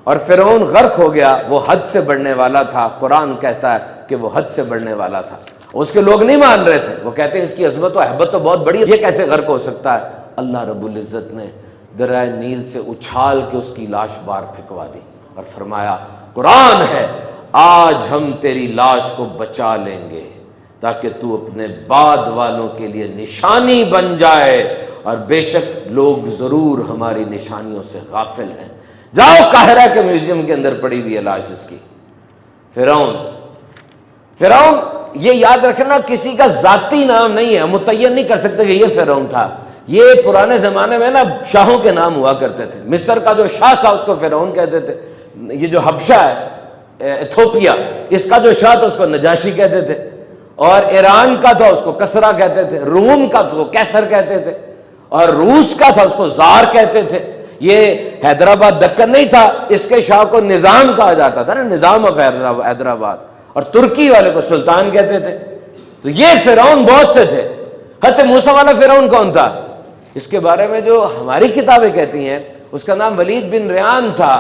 اور فرعون غرق ہو گیا، وہ حد سے بڑھنے والا تھا، قرآن کہتا ہے کہ وہ حد سے بڑھنے والا تھا۔ اس کے لوگ نہیں مان رہے تھے، وہ کہتے ہیں اس کی عظمت و اہبت تو بہت بڑی ہے، یہ کیسے غرق ہو سکتا ہے؟ اللہ رب العزت نے دریا نیل سے اچھال کے اس کی لاش باہر پھینکوا دی اور فرمایا قرآن ہے آج ہم تیری لاش کو بچا لیں گے تاکہ تو اپنے بعد والوں کے لیے نشانی بن جائے، اور بے شک لوگ ضرور ہماری نشانیوں سے غافل ہیں۔ جاؤ قاہرہ کے میوزیم کے اندر پڑی ہوئی ہے لاش اس کی۔ فرعون یہ یاد رکھنا کسی کا ذاتی نام نہیں ہے، متعین نہیں کر سکتے کہ یہ فرعون تھا۔ یہ پرانے زمانے میں نا شاہوں کے نام ہوا کرتے تھے۔ مصر کا جو شاہ تھا اس کو فرعون کہتے تھے، یہ جو حبشہ ہے ایتھوپیا، اس کا جو شاہ تھا اس کو نجاشی کہتے تھے، اور ایران کا تھا اس کو کسرا کہتے تھے، روم کا تو کیسر کہتے تھے، اور روس کا تھا اس کو زار کہتے تھے۔ یہ حیدرآباد دکن نہیں تھا، اس کے شاہ کو نظام کہا جاتا تھا نا، نظام آف حیدرآباد، اور ترکی والے کو سلطان کہتے تھے۔ تو یہ فرعون بہت سے تھے۔ حضرت موسیٰ والا فرعون کون تھا؟ اس کے بارے میں جو ہماری کتابیں کہتی ہیں اس کا نام ولید بن ریان تھا۔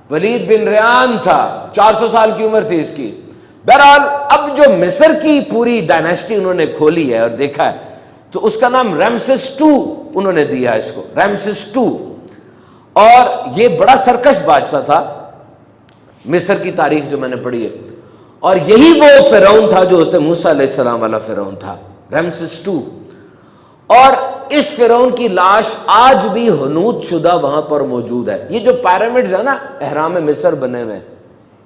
ولید بن ریان تھا، 400 سال کی عمر تھی اس کی۔ بہرحال اب جو مصر کی پوری ڈائناسٹی انہوں نے کھولی ہے اور دیکھا ہے تو اس کا نام رمسس II انہوں نے دیا اس کو، رمسس II۔ اور یہ بڑا سرکش بادشاہ تھا، مصر کی تاریخ جو میں نے پڑھی ہے، اور یہی وہ فرعون تھا جو حضرت موسیٰ علیہ السلام والا فرعون تھا، رمسس II۔ اور اس فرعون کی لاش آج بھی حنوط شدہ وہاں پر موجود ہے۔ یہ جو پیرامڈز ہیں نا احرام مصر بنے ہوئے،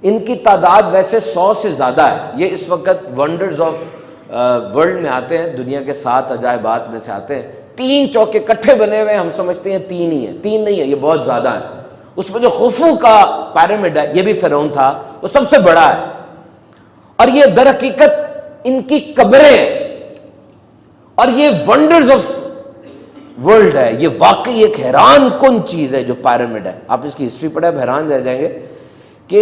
ان کی تعداد ویسے 100 سے زیادہ ہے۔ یہ اس وقت ونڈرز آف ورلڈ میں آتے ہیں، دنیا کے 7 عجائبات میں سے آتے ہیں۔ 3 چوکے کٹھے بنے ہوئے ہیں، ہم سمجھتے ہیں 3 ہی ہیں، 3 نہیں ہے، یہ بہت زیادہ ہے۔ اس میں جو خوفو کا پیرامڈ ہے یہ بھی فرعون تھا، وہ سب سے بڑا ہے۔ اور یہ در حقیقت ان کی قبریں، اور یہ ونڈرز آف ورلڈ ہے، یہ واقعی ایک حیران کن چیز ہے جو پیرامڈ ہے۔ آپ اس کی ہسٹری پڑھیں، آپ حیران رہ جائیں گے کہ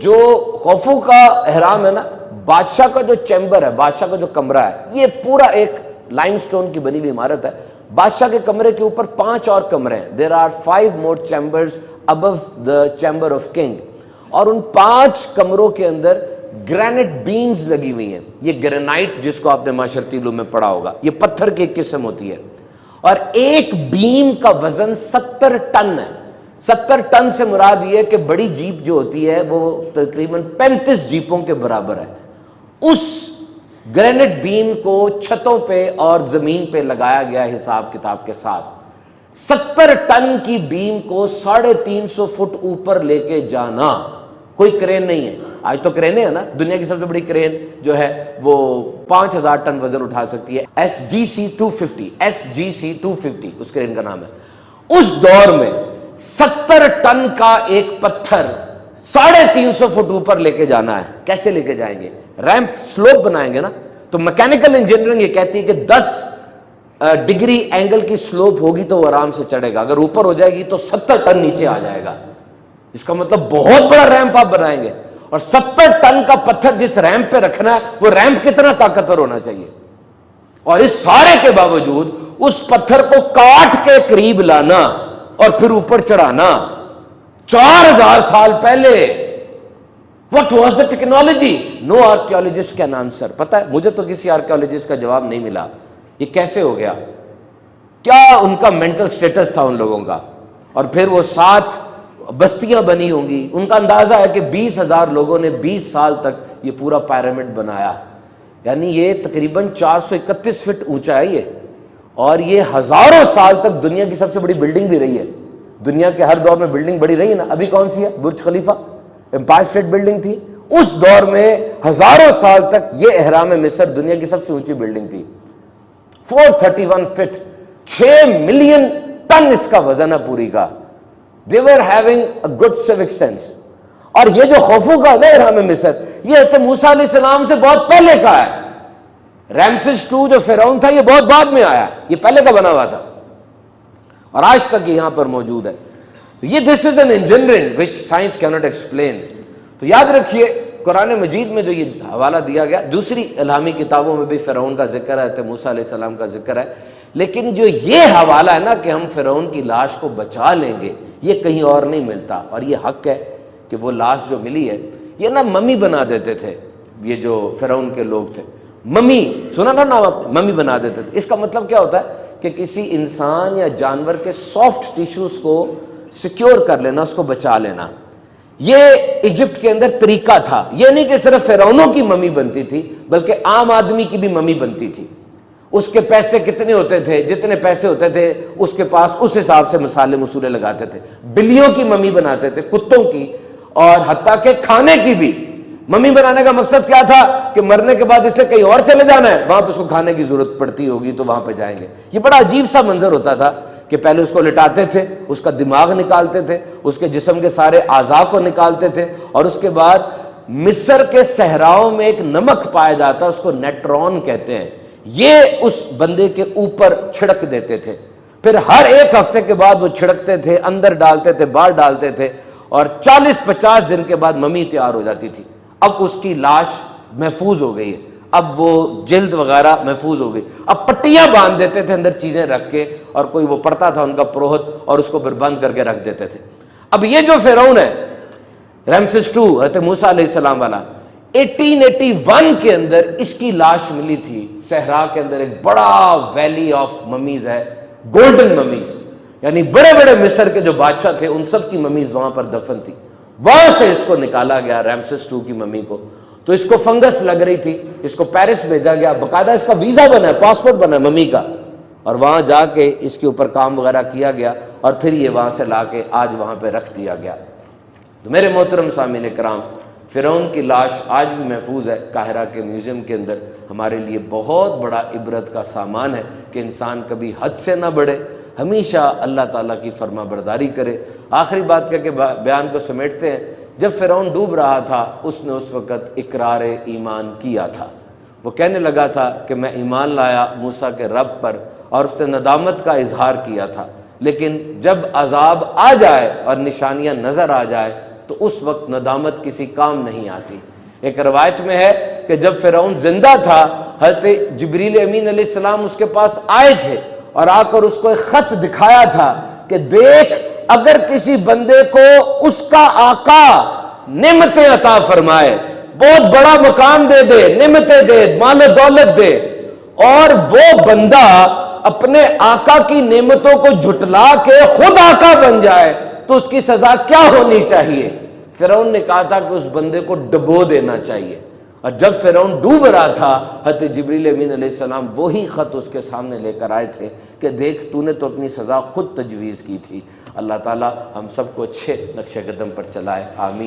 جو خوفو کا احرام ہے نا، بادشاہ کا جو چیمبر ہے، بادشاہ کا جو کمرہ ہے، یہ پورا ایک لائم سٹون کی بنی ہوئی عمارت ہے۔ بادشاہ کے کمرے کے اوپر 5 اور کمرے ہیں۔ There are 5 more chambers above the chamber of king، اور ان 5 کمروں کے اندر گرینٹ بینز لگی ہوئی ہیں۔ یہ گرینائٹ جس کو آپ نے معاشرتی علوم میں پڑھا ہوگا، یہ پتھر کی ایک قسم ہوتی ہے، اور ایک بیم کا وزن 70 ٹن ہے۔ 70 ٹن سے مراد یہ ہے کہ بڑی جیپ جو ہوتی ہے وہ تقریباً 35 جیپوں کے برابر ہے۔ اس گرینٹ بیم کو چھتوں پہ اور زمین پہ لگایا گیا حساب کتاب کے ساتھ۔ 70 ٹن کی بیم کو 350 فٹ اوپر لے کے جانا کوئی کرین نہیں ہے۔ آج تو کرینیں ہیں نا، دنیا کی سب سے بڑی کرین جو ہے وہ 5000 ٹن وزن اٹھا سکتی ہے، SGC 250، SGC 250 اس کرین کا نام ہے۔ اس دور میں 70 ٹن کا ایک پتھر 350 فٹ اوپر لے کے جانا ہے۔ کیسے لے کے جائیں گے؟ ریمپ سلوپ بنائیں گے نا، تو میکینیکل انجینئرنگ یہ کہتی ہے کہ 10 ڈگری اینگل کی سلوپ ہوگی تو وہ آرام سے چڑھے گا، اگر اوپر ہو جائے گی تو 70 ٹن نیچے آ جائے گا۔ اس کا مطلب بہت بڑا ریمپ آپ بنائیں گے، اور 70 ٹن کا پتھر جس ریمپ پہ رکھنا ہے وہ ریمپ کتنا طاقتور ہونا چاہیے، اور اس سارے کے باوجود اس پتھر کو کاٹ کے قریب لانا اور پھر اوپر چڑھانا 4000 سال پہلے۔ What was the technology? No archaeologist can answer۔ پتا ہے مجھے تو کسی آرکیولوجسٹ کا جواب نہیں ملا یہ کیسے ہو گیا، کیا ان کا مینٹل سٹیٹس تھا ان لوگوں کا۔ اور پھر وہ 7 بستیاں بنی ہوں گی، ان کا اندازہ ہے کہ 20,000 لوگوں نے 20 سال تک یہ پورا پیرامڈ بنایا، یعنی یہ تقریباً 431 فٹ اونچا ہے یہ، اور یہ ہزاروں سال تک دنیا کی سب سے بڑی بلڈنگ بھی رہی ہے۔ دنیا کے ہر دور میں بلڈنگ بڑی رہی ہے نا، ابھی کون سی ہے؟ برج خلیفہ، امپائر اسٹیٹ بلڈنگ تھی، اس دور میں ہزاروں سال تک یہ احرام مصر دنیا کی سب سے اونچی بلڈنگ تھی۔ 431 فٹ، 6 ملین ٹن اس کا وزن ہے پوری کا۔ They were having a good civic sense۔ اور یہ جو خوفو کا ہے احرام مصر، یہ حضرت موسیٰ علیہ السلام سے بہت پہلے کا ہے۔ رمسس II جو فرعون تھا یہ بہت بعد میں آیا، یہ پہلے کا بنا ہوا تھا، اور آج تک یہاں پر موجود ہے۔ تو یہ this is an engineering which science cannot explain۔ تو یاد رکھیے قرآن مجید میں جو یہ حوالہ دیا گیا، دوسری الہامی کتابوں میں بھی فرعون کا ذکر ہے، حضرت موسیٰ علیہ السلام کا ذکر ہے، لیکن جو یہ حوالہ ہے نا کہ ہم فرعون کی لاش کو بچا لیں گے، یہ کہیں اور نہیں ملتا، اور یہ حق ہے کہ وہ لاش جو ملی ہے، یہ نا ممی بنا دیتے تھے، یہ جو فرعون کے لوگ تھے، ممی سنا نا نام، ممی بنا دیتے تھے۔ اس کا مطلب کیا ہوتا ہے کہ کسی انسان یا جانور کے سافٹ ٹیشوز کو سیکیور کر لینا، اس کو بچا لینا۔ یہ ایجپٹ کے اندر طریقہ تھا، یہ نہیں کہ صرف فرعونوں کی ممی بنتی تھی بلکہ عام آدمی کی بھی ممی بنتی تھی۔ اس کے پیسے کتنے ہوتے تھے، جتنے پیسے ہوتے تھے اس کے پاس اس حساب سے مسالے مسولے لگاتے تھے، بلیوں کی ممی بناتے تھے، کتوں کی، اور حتیٰ کہ کھانے کی بھی۔ ممی بنانے کا مقصد کیا تھا کہ مرنے کے بعد اس نے کہیں اور چلے جانا ہے، وہاں پہ اس کو کھانے کی ضرورت پڑتی ہوگی تو وہاں پہ جائیں گے۔ یہ بڑا عجیب سا منظر ہوتا تھا کہ پہلے اس کو لٹاتے تھے، اس کا دماغ نکالتے تھے، اس کے جسم کے سارے اعضاء کو نکالتے تھے، اور اس کے بعد مصر کے صحراؤں میں ایک نمک پایا جاتا ہے، اس کو نیٹرون کہتے ہیں، یہ اس بندے کے اوپر چھڑک دیتے تھے۔ پھر ہر ایک ہفتے کے بعد وہ چھڑکتے تھے، اندر ڈالتے تھے، باہر ڈالتے تھے، اور 40-50 دن کے بعد ممی تیار ہو جاتی تھی۔ اب اس کی لاش محفوظ ہو گئی ہے، اب وہ جلد وغیرہ محفوظ ہو گئی، اب پٹیاں باندھ دیتے تھے اندر چیزیں رکھ کے، اور کوئی وہ پڑتا تھا ان کا پروہت، اور اس کو پھر بند کر کے رکھ دیتے تھے۔ اب یہ جو فرعون ہے رمسیس II حضرت موسیٰ علیہ السلام والا، 1881 کے اندر اس کی لاش ملی تھی صحرا کے اندر۔ ایک بڑا ویلی آف ممیز ہے، گولڈن ممیز، یعنی بڑے بڑے مصر کے جو بادشاہ تھے ان سب کی ممیز وہاں پر دفن تھی۔ وہاں سے اس کو نکالا گیا، رمسیس II کی ممی کو، تو اس کو فنگس لگ رہی تھی، اس کو پیرس بھیجا گیا، باقاعدہ اس کا ویزا بنا ہے، پاسپورٹ بنا ہے ممی کا، اور وہاں جا کے اس کے اوپر کام وغیرہ کیا گیا، اور پھر یہ وہاں سے لا کے آج وہاں پہ رکھ دیا گیا۔ تو میرے محترم سامعین کرام، فرعون کی لاش آج بھی محفوظ ہے قاہرہ کے میوزیم کے اندر۔ ہمارے لیے بہت بڑا عبرت کا سامان ہے کہ انسان کبھی حد سے نہ بڑھے، ہمیشہ اللہ تعالیٰ کی فرما برداری کرے۔ آخری بات کہہ کے بیان کو سمیٹتے ہیں، جب فرعون ڈوب رہا تھا اس نے اس وقت اقرار ایمان کیا تھا۔ وہ کہنے لگا تھا کہ میں ایمان لایا موسیٰ کے رب پر، اور اس نے ندامت کا اظہار کیا تھا، لیکن جب عذاب آ جائے اور نشانیاں نظر آ جائے تو اس وقت ندامت کسی کام نہیں آتی۔ ایک روایت میں ہے کہ جب فرعون زندہ تھا، حضرت جبریل امین علیہ السلام اس کے پاس آئے تھے اور آ کر اس کو ایک خط دکھایا تھا کہ دیکھ، اگر کسی بندے کو اس کا آقا نعمتیں عطا فرمائے، بہت بڑا مقام دے دے، نعمتیں دے، مال و دولت دے، اور وہ بندہ اپنے آقا کی نعمتوں کو جھٹلا کے خود آقا بن جائے تو اس کی سزا کیا ہونی چاہیے؟ فرعون نے کہا تھا کہ اس بندے کو ڈبو دینا چاہیے۔ اور جب فرعون ڈوب رہا تھا، حضرت جبریل امین علیہ السلام وہی خط اس کے سامنے لے کر آئے تھے کہ دیکھ، تو نے تو اپنی سزا خود تجویز کی تھی۔ اللہ تعالی ہم سب کو اچھے نقش قدم پر چلائے، آمین۔